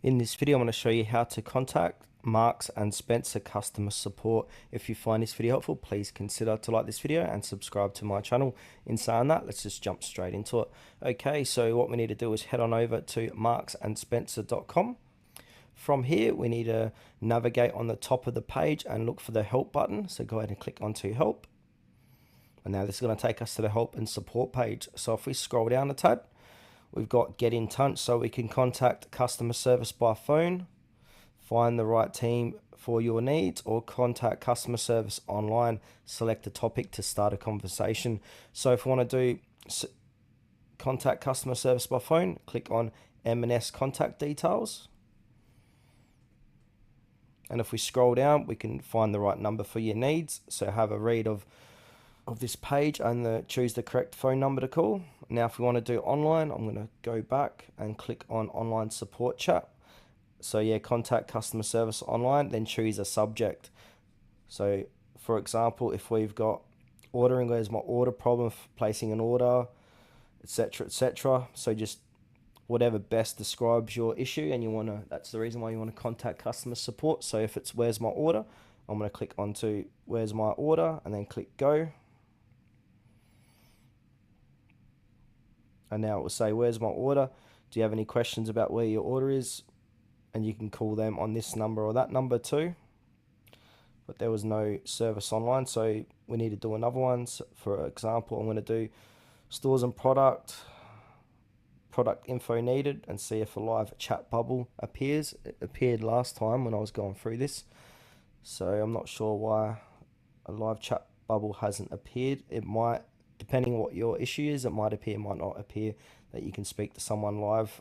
In this video, I'm going to show you how to contact Marks and Spencer customer support. If you find this video helpful, please consider to like this video and subscribe to my channel. In saying that, let's just jump straight into it. Okay, so what we need to do is head on over to marksandspencer.com. From here, we need to navigate on the top of the page and look for the help button. So go ahead and click onto help. And now this is going to take us to the help and support page. So if we scroll down a tad, we've got get in touch, so we can contact customer service by phone, find the right team for your needs, or contact customer service online. Select a topic to start a conversation. So if we want to do contact customer service by phone, click on M&S contact details. And if we scroll down, we can find the right number for your needs. So have a read of this page and choose the correct phone number to call. Now if we want to do online, I'm going to go back and click on online support chat. So yeah, contact customer service online, then choose a subject. So for example, if we've got ordering, where's my order problem, placing an order, etc, etc. So just whatever best describes your issue, and you want to, that's the reason why you want to contact customer support. So if it's where's my order, I'm going to click onto where's my order and then click go. And now it will say, where's my order? Do you have any questions about where your order is? And you can call them on this number or that number too. But there was no service online, so we need to do another one. So for example, I'm going to do stores and product info needed, and see if a live chat bubble appears. It appeared last time when I was going through this. So I'm not sure why a live chat bubble hasn't appeared. It might, depending on what your issue is, it might appear, might not appear, that you can speak to someone live